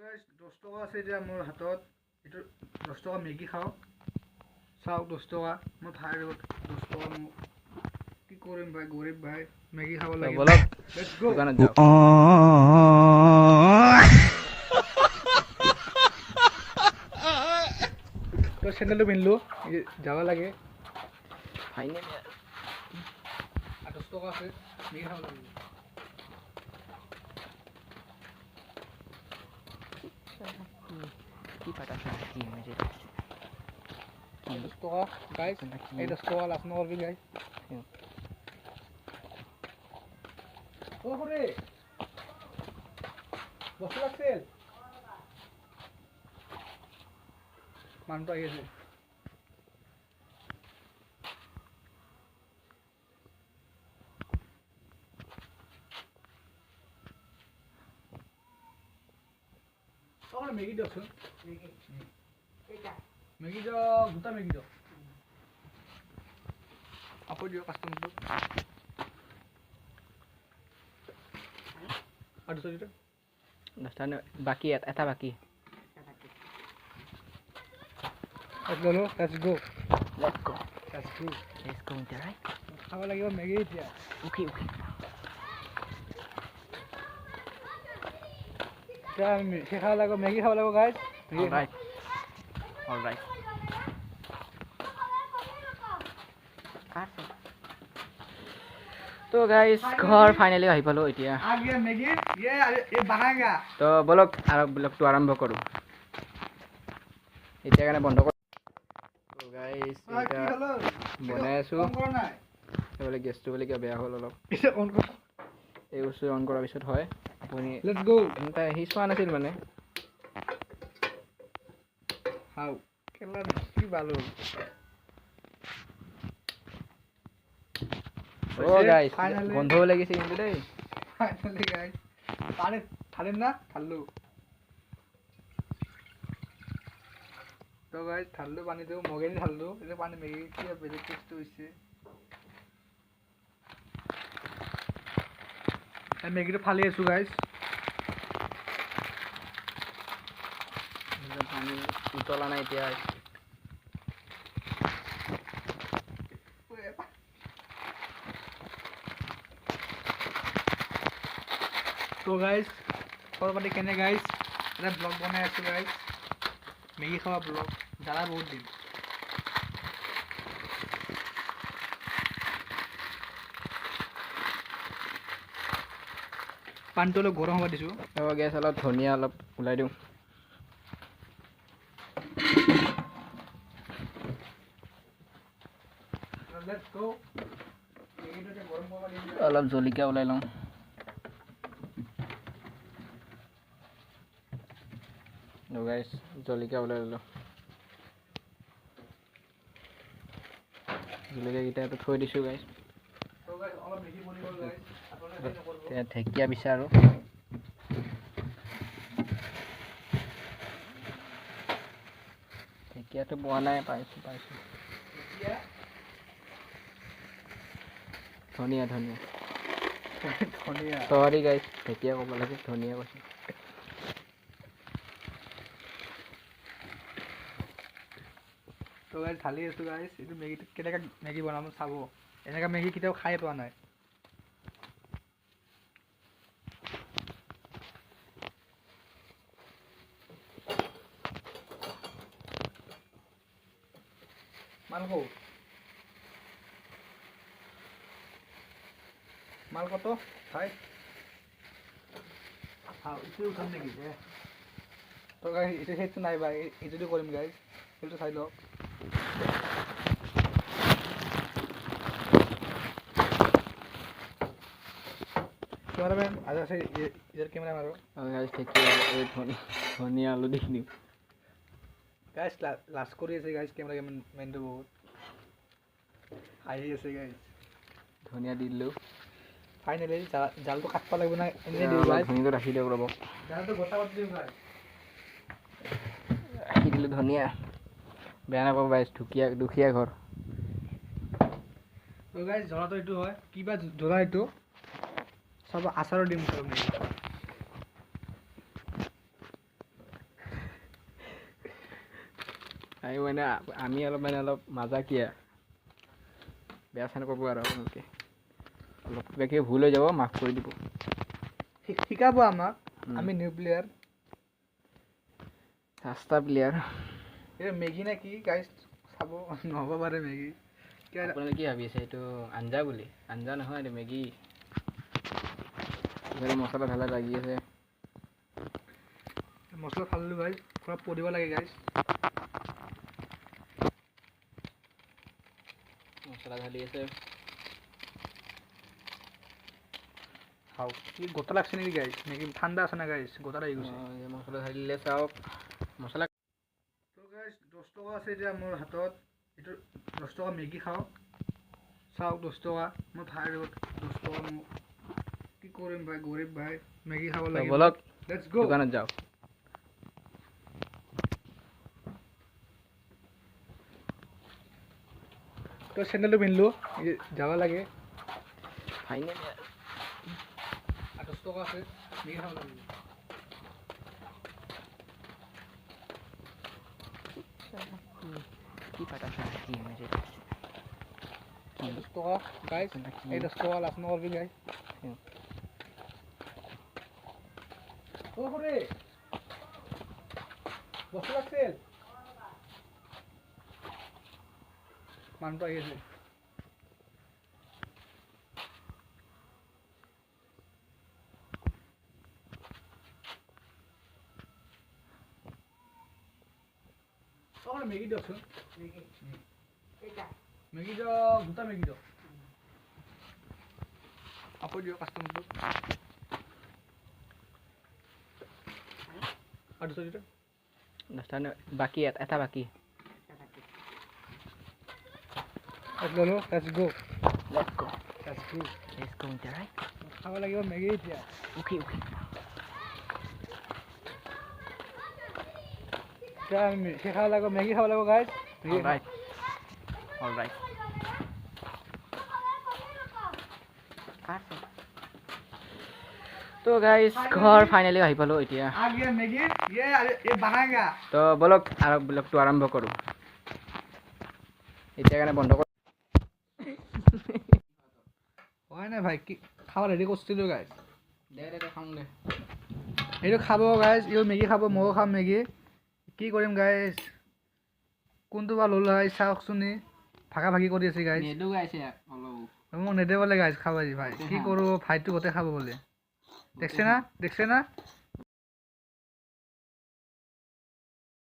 guys 10 টাকা আছে যে মোৰ হাতত এটো 10 টাকা মেগি খাও চাও 10 টাকা মই ভাই 10 টাকা মই কি কৰিম ভাই গৰীব ভাই মেগি খাব লাগিব বলক লেটস গো দোকানত যাও তো চেন্ডেলটো পিনলো যাব লাগে ফাইনেলি 10 টাকা আছে মেগি খাব লাগিব কি পাতা কি মেরে 10 টাকা গাইস এই 10 টাকা লাভ নকৰবি গাইস ও হরে বস্তু লাগছিল মানটো আহি আছে और मैगी दो सुन मैगी क्या मैगी जो गुता मैगी दो आपको जो कस्टमर को आठ सौ लिटर দস্তা বাকি এটা বাকি let's go লেটস গো ইন্টারাইট খাব লাগিব মেগি এতিয়া ওকে ওকে আমি খাব লাগিব মেগি খাব লাগিব গাইস অলরাইট তো গাইস ঘর ফাইনালি আহি পালো এতিয়া आ गया मैगी ये बनाएगा তো বলক আৰু ব্লগটো আৰম্ভ কৰো এতিয়া কাৰণে বন্ধ কৰো তো গাইস এটা কি হলো বনাই আছো অন কৰা নাই এবাৰে গেছটো বলে কি বেয়া হল অলপ এটা অন কৰ এই বস্তু অন কৰাৰ পিছত হয় আপুনি লেটস গো এটা হি চোৱা নাছিল মানে হাউ কেলা কি ভালো ও গাইস বন্ধ লাগিছে কিন্তু দেই ফাইনালি গাইস পানি ঠালেন না ঠাললো তো গাইস ঠাললো পানি দেও মগেনি ঠাললো এটা পানি মেগি কি বেলেগ টেস্ট হইছে আমি মেগিটো ফালি আছো গাইস পানী উতলা নাই এতিয়া তো গাইস খবৰপাতি কেনে গাইস এটা ব্লগ বনাই আছো গাইস মেগি খাওয়া ব্লগ জ্বালা বহুত দিন পানীটো অলপ গৰম হ'ব দিছো গেছ অলপ ধনিয়া অলপ ওলাই দিওঁ লেটস গো মেগিটো গৰম হ'ব দিছো অলপ জলকীয়া ওলাই লওঁ গাইস জলকীয়া ওলাই ললো জলকীয়াকেইটা থৈ দিছোঁ গাইস তো গাইস অলপ মেগি বনি গ'ল গাইস আপোনালোকে নকৰিব এতিয়া ঢেকীয়া বিচাৰোঁ ঢেকীয়াটো পোৱা নাই পাইছোঁ এতিয়া ধনিয়া ধনিয়া ধনিয়া চৰি গাইস ঢেকীয়া ক'ব লাগে ধনিয়া কৈছোঁ তো গাইস ঢালি আছো গাইস এইটো মেগিটো কেনেকা মেগি বনাম চাব এনেকা মেগি কেতিয়াও খাই পোৱা নাই মাল কত ভাই ইটো উঠাম নেকি তো গাইস এইটো সেইটো নাই ভাই এইটো কৰিম গাইস সেইটো চাই লওক ক্যামেৰাম্যান আজ আছে ইধৰ ক্যামেৰা মাৰো গাইস ঢেকীয়া এই ধনিয়া আলু দি দিওঁ গাইস লাস্ট কৰি আছে গাইস ক্যামেৰাম্যানটো বহুত হাঁহি আছে গাইস ধনিয়া দি দিলোঁ ফাইনালি জালটো কাটবা লাগিব না এনে দিও গাইস ধনিয়াটো ৰাখি দিয়ক ৰ'ব জালটো গোটা কৰি দিও গাইস ৰাখি দিলোঁ ধনিয়া বেয়া নাপাব গাইস দুখীয়া ঘৰ তো গাইস জ্বলাটো এইটো হয় কিবা জ্বলা এইটো সব আচাৰৰ দিম আমি মানে আমি অলপ মাজাকিয়া বেয়া চেয়া নকৰিব আৰু আপোনালোকে অলপ কিবা কিবি ভুল হৈ যাব মাফ কৰি দিব শিকাব আমাক আমি নিউ প্লেয়াৰ ৰাস্তা প্লেয়াৰ এই মেগী নে কি গাইজ চাব নহ'ব পাৰে মেগী আপোনালোকে কি ভাবি আছে এইটো আঞ্জা বুলি আঞ্জা নহয় এইটো মেগী মছলা ঢালা লাগি আছে মছলা ঢালিলোঁ গাইজ পুৰা পৰিব লাগে গাইজ মছলা ঢালি আছে খাওঁ কি গোটা লাগছে নেকি গাইজ মেগী ঠাণ্ডা আছে না গাইজ গোটা লাগি গৈছে মছলা ঢালিলে চাওক মছলা তো গাইজ 10 টকা আছে এতিয়া মোৰ হাতত এইটো 10 টকা মেগী খাওঁ চাওক 10 টকা মই ভাই 10 টকা মোক কি কৰিম ভাই গৰীব ভাই মেগী খাব লাগিব বলক লেটছ গো দোকানত যাওক তো চেণ্ডেলটো পিন্ধিলোঁ যাব লাগে ফাইনেলি 10 টকা আছে মেগী খাব লাগিব কি পাতা কি হৈছে 10 টকা গাইজ এই 10 টকা লাভ নকৰিবি গাইজ খুৰী বস্তু লাগছিল মানুহটো আহি আছে মেগী দিয়কচোন মেগী দিয়ক দুটা মেগী দিয়ক আকৌ দিয়ক কাষ্টমাৰটোক আৰু দুটা দিয়ক 10টা বাকী এটা বাকী ললো let's go let's go right খাব লাগিব মেগী এতিয়া ওকে এতিয়া খাব লাগিব মেগী খাব লাগিব গাইজ অলৰাইট তো গাইজ ঘৰ ফাইনেলি আহি পালোঁ এতিয়া তো বলক আৰু ব্লগটো আৰম্ভ কৰোঁ এতিয়া কাৰণে বন্ধ কৰোঁ হয় নাই ভাই কি খাব ৰেডি কৰিছিলোঁ গাইজ দে খাওঁ দে এইটো খাব গাইজ ইও মেগী খাব ময়ো খাম মেগী কি কৰিম গাইজ কোনটো বা ল'লো গাইজ চাওকচোন ভাগা ভাগি কৰি আছে গাইজ নেদো গাইছে অলপ মোক নেদে বোলে গাইজ খাব আজি ভাই কি কৰোঁ ভাইটো গোটেই খাব বোলে দেখছে না